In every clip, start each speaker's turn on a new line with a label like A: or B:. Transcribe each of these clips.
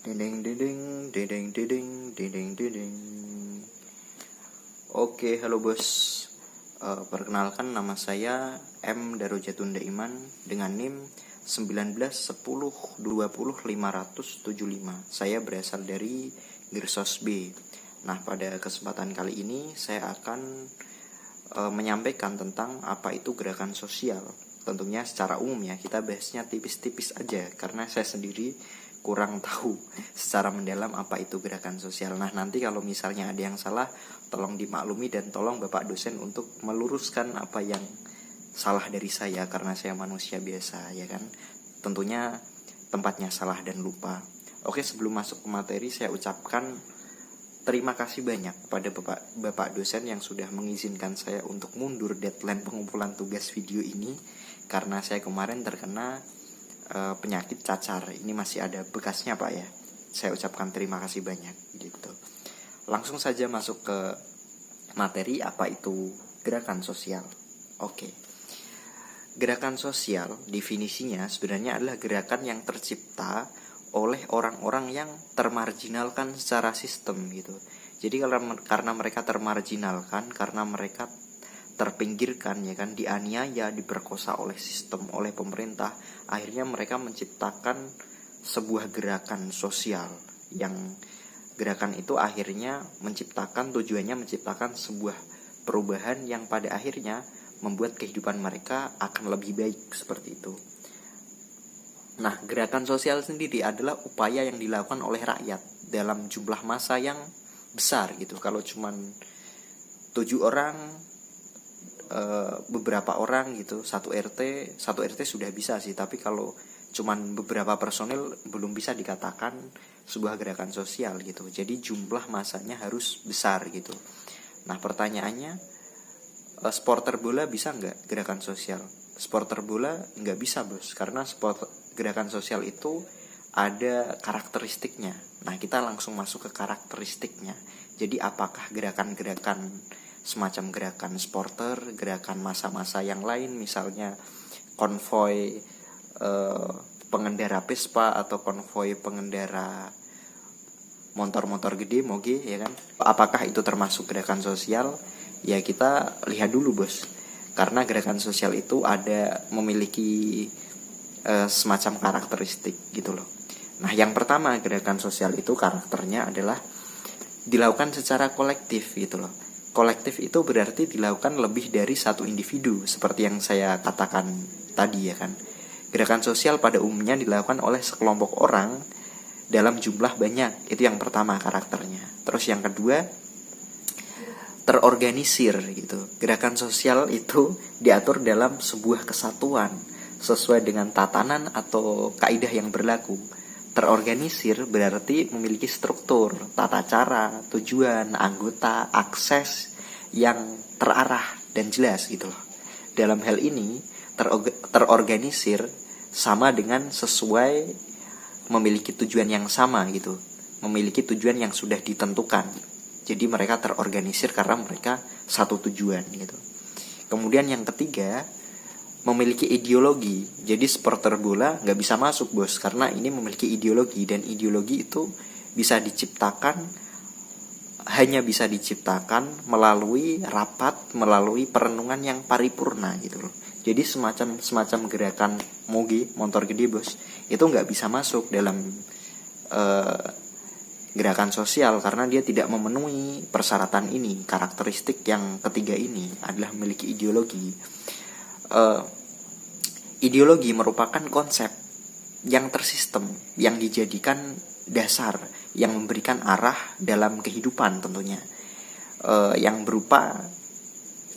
A: Dinding dinding dinding dinding dinding dinding. Oke, halo bos. Perkenalkan, nama saya M Darujatun Daiman dengan NIM 1910200575. Saya berasal dari Girsos B. Nah, pada kesempatan kali ini saya akan menyampaikan tentang apa itu gerakan sosial. Tentunya secara umum ya, kita bahasnya tipis-tipis aja karena saya sendiri kurang tahu secara mendalam apa itu gerakan sosial. Nah, nanti kalau misalnya ada yang salah, tolong dimaklumi dan tolong Bapak dosen untuk meluruskan apa yang salah dari saya karena saya manusia biasa, ya kan. Tentunya tempatnya salah dan lupa. Oke, sebelum masuk ke materi, saya ucapkan terima kasih banyak kepada Bapak dosen yang sudah mengizinkan saya untuk mundur deadline pengumpulan tugas video ini karena saya kemarin terkena penyakit cacar. Ini masih ada bekasnya Pak ya. Saya ucapkan terima kasih banyak gitu. Langsung saja masuk ke materi, apa itu gerakan sosial. Oke. Gerakan sosial definisinya sebenarnya adalah gerakan yang tercipta oleh orang-orang yang termarginalkan secara sistem gitu. Jadi karena mereka termarginalkan, karena mereka terpinggirkan, ya kan, dianiaya, diperkosa oleh sistem, oleh pemerintah, akhirnya mereka menciptakan sebuah gerakan sosial yang gerakan itu akhirnya tujuannya menciptakan sebuah perubahan yang pada akhirnya membuat kehidupan mereka akan lebih baik, seperti itu. Nah, gerakan sosial sendiri adalah upaya yang dilakukan oleh rakyat dalam jumlah massa yang besar gitu. Kalau cuman 7 orang, beberapa orang gitu, satu RT sudah bisa sih, tapi kalau cuman beberapa personil belum bisa dikatakan sebuah gerakan sosial gitu. Jadi jumlah masanya harus besar gitu. Nah, pertanyaannya, supporter bola bisa nggak gerakan sosial? Supporter bola nggak bisa bos, karena gerakan sosial itu ada karakteristiknya. Nah, kita langsung masuk ke karakteristiknya. Jadi apakah gerakan-gerakan semacam gerakan supporter, gerakan massa-massa yang lain, misalnya konvoi pengendara Vespa atau konvoi pengendara motor-motor gede moge, ya kan, apakah itu termasuk gerakan sosial? Ya, kita lihat dulu bos, karena gerakan sosial itu memiliki semacam karakteristik gitu loh. Nah, yang pertama, gerakan sosial itu karakternya adalah dilakukan secara kolektif gitu loh. Kolektif itu berarti dilakukan lebih dari satu individu, seperti yang saya katakan tadi, ya kan. Gerakan sosial pada umumnya dilakukan oleh sekelompok orang dalam jumlah banyak. Itu yang pertama karakternya. Terus yang kedua, terorganisir gitu. Gerakan sosial itu diatur dalam sebuah kesatuan sesuai dengan tatanan atau kaidah yang berlaku. Terorganisir berarti memiliki struktur, tata cara, tujuan, anggota, akses yang terarah dan jelas gitu loh. Dalam hal ini, terorganisir sama dengan sesuai, memiliki tujuan yang sama gitu, memiliki tujuan yang sudah ditentukan. Jadi mereka terorganisir karena mereka satu tujuan gitu. Kemudian yang ketiga, memiliki ideologi. Jadi supporter bola nggak bisa masuk bos, karena ini memiliki ideologi, dan ideologi itu hanya bisa diciptakan melalui rapat, melalui perenungan yang paripurna gitu loh. Jadi semacam gerakan moge, motor gede bos, itu nggak bisa masuk dalam gerakan sosial karena dia tidak memenuhi persyaratan ini. Karakteristik yang ketiga ini adalah memiliki ideologi. Ideologi merupakan konsep yang tersistem, yang dijadikan dasar, yang memberikan arah dalam kehidupan tentunya, yang berupa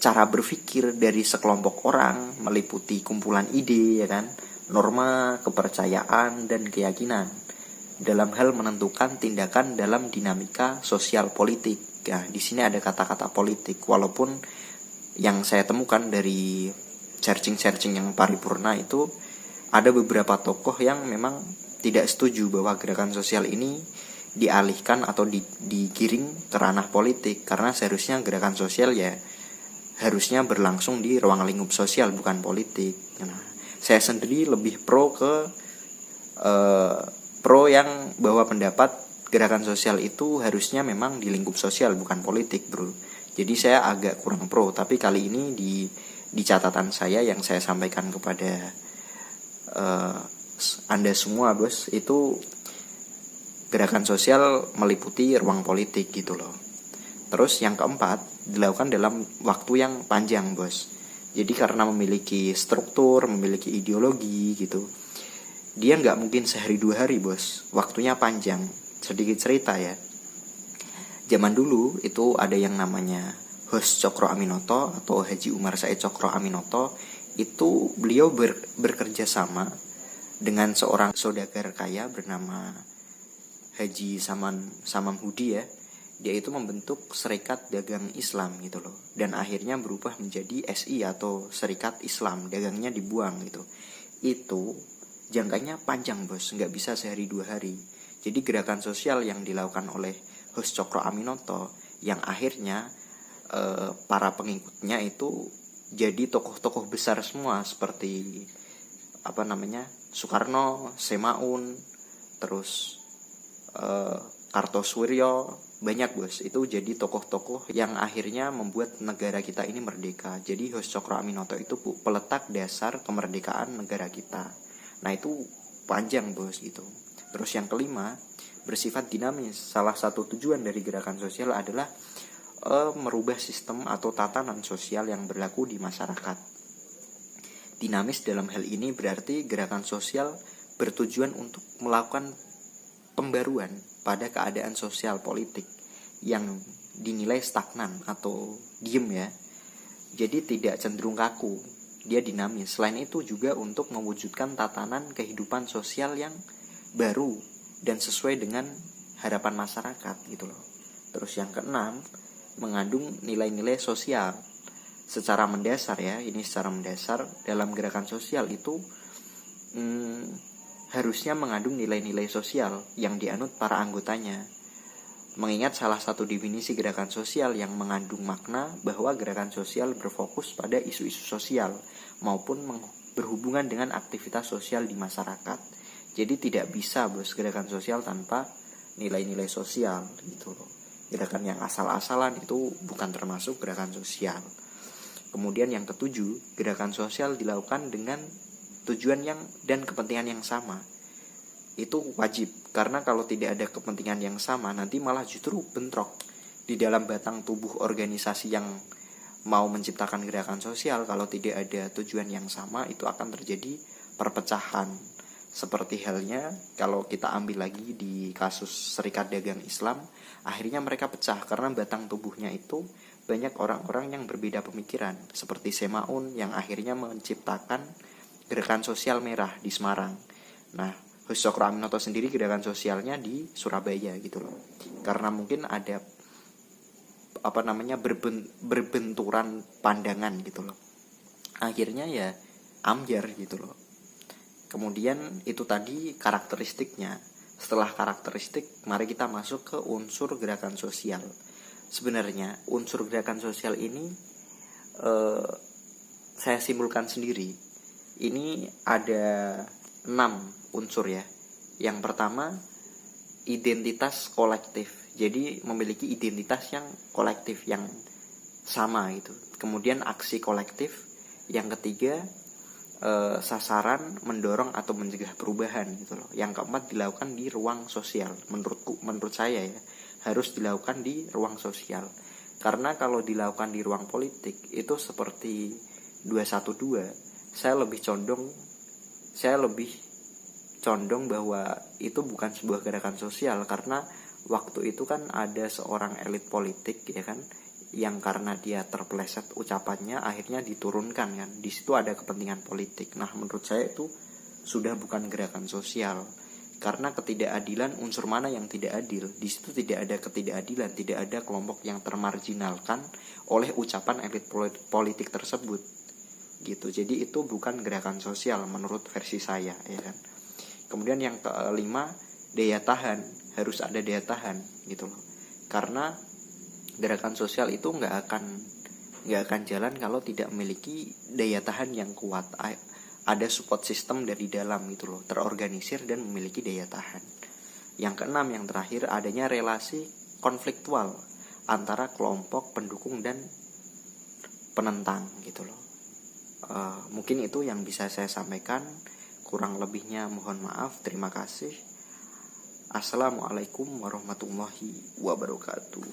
A: cara berpikir dari sekelompok orang, meliputi kumpulan ide, ya kan, norma, kepercayaan, dan keyakinan dalam hal menentukan tindakan dalam dinamika sosial politik. Ya, di sini ada kata-kata politik, walaupun yang saya temukan dari searching yang paripurna itu ada beberapa tokoh yang memang tidak setuju bahwa gerakan sosial ini dialihkan atau digiring ke ranah politik, karena seharusnya gerakan sosial ya harusnya berlangsung di ruang lingkup sosial, bukan politik. Nah, saya sendiri lebih pro ke pro yang bahwa pendapat gerakan sosial itu harusnya memang di lingkup sosial bukan politik, bro. Jadi saya agak kurang pro, tapi kali ini di catatan saya yang saya sampaikan kepada Anda semua, bos, itu gerakan sosial meliputi ruang politik gitu loh. Terus yang keempat, dilakukan dalam waktu yang panjang, bos. Jadi karena memiliki struktur, memiliki ideologi gitu, dia nggak mungkin sehari dua hari, bos. Waktunya panjang. Sedikit cerita ya. Zaman dulu itu ada yang namanya Hos Cokro Aminoto atau Haji Umar Said Cokro Aminoto. Itu beliau bekerja sama dengan seorang saudagar kaya bernama Haji Samam Hudi ya. Dia itu membentuk Serikat Dagang Islam gitu loh. Dan akhirnya berubah menjadi SI atau Serikat Islam. Dagangnya dibuang gitu. Itu jangkanya panjang, bos, nggak bisa sehari dua hari. Jadi gerakan sosial yang dilakukan oleh Hos Cokro Aminoto yang akhirnya para pengikutnya itu jadi tokoh-tokoh besar semua seperti Soekarno, Semaun, terus Kartosuryo, banyak, bos. Itu jadi tokoh-tokoh yang akhirnya membuat negara kita ini merdeka. Jadi Hos Cokro Aminoto itu peletak dasar kemerdekaan negara kita. Nah itu panjang, bos, gitu. Terus yang kelima, bersifat dinamis. Salah satu tujuan dari gerakan sosial adalah merubah sistem atau tatanan sosial yang berlaku di masyarakat. Dinamis dalam hal ini berarti gerakan sosial bertujuan untuk melakukan pembaruan pada keadaan sosial politik yang dinilai stagnan atau diem ya. Jadi tidak cenderung kaku, dia dinamis. Selain itu juga untuk mewujudkan tatanan kehidupan sosial yang baru dan sesuai dengan harapan masyarakat gitu loh. Terus yang keenam, mengandung nilai-nilai sosial secara mendasar ya. Ini secara mendasar dalam gerakan sosial itu harusnya mengandung nilai-nilai sosial yang dianut para anggotanya. Mengingat salah satu definisi gerakan sosial yang mengandung makna bahwa gerakan sosial berfokus pada isu-isu sosial maupun berhubungan dengan aktivitas sosial di masyarakat. Jadi tidak bisa, bos, gerakan sosial tanpa nilai-nilai sosial gitu loh. Gerakan yang asal-asalan itu bukan termasuk gerakan sosial. Kemudian yang ketujuh, gerakan sosial dilakukan dengan tujuan dan kepentingan yang sama. Itu wajib, karena kalau tidak ada kepentingan yang sama nanti malah justru bentrok di dalam batang tubuh organisasi yang mau menciptakan gerakan sosial. Kalau tidak ada tujuan yang sama, itu akan terjadi perpecahan. Seperti halnya kalau kita ambil lagi di kasus Serikat Dagang Islam, akhirnya mereka pecah karena batang tubuhnya itu banyak orang-orang yang berbeda pemikiran, seperti Semaun yang akhirnya menciptakan gerakan sosial merah di Semarang. Nah, Hos Cokro Aminoto sendiri gerakan sosialnya di Surabaya gitu loh. Karena mungkin ada berbenturan pandangan gitu loh. Akhirnya ya ambyar gitu loh. Kemudian itu tadi karakteristiknya. Setelah karakteristik, mari kita masuk ke unsur gerakan sosial. Sebenarnya unsur gerakan sosial ini saya simpulkan sendiri. Ini ada 6 unsur ya. Yang pertama, identitas kolektif. Jadi memiliki identitas yang kolektif, yang sama gitu. Kemudian aksi kolektif. Yang ketiga, sasaran mendorong atau mencegah perubahan gitu loh. Yang keempat, dilakukan di ruang sosial. Menurut saya ya, harus dilakukan di ruang sosial. Karena kalau dilakukan di ruang politik itu seperti 212, saya lebih condong bahwa itu bukan sebuah gerakan sosial. Karena waktu itu kan ada seorang elit politik ya kan, yang karena dia terpeleset ucapannya akhirnya diturunkan kan. Di situ ada kepentingan politik. Nah, menurut saya itu sudah bukan gerakan sosial. Karena ketidakadilan, unsur mana yang tidak adil? Di situ tidak ada ketidakadilan, tidak ada kelompok yang termarginalkan oleh ucapan elit politik tersebut. Gitu. Jadi itu bukan gerakan sosial menurut versi saya ya kan. Kemudian yang kelima, daya tahan. Harus ada daya tahan gitu loh. Karena gerakan sosial itu nggak akan jalan kalau tidak memiliki daya tahan yang kuat. ada support system dari dalam gitu loh, terorganisir dan memiliki daya tahan. Yang keenam, yang terakhir, adanya relasi konfliktual antara kelompok pendukung dan penentang gitu loh. Mungkin itu yang bisa saya sampaikan. Kurang lebihnya mohon maaf. Terima kasih. Assalamualaikum warahmatullahi wabarakatuh.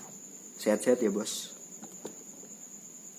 A: Sehat-sehat ya bos.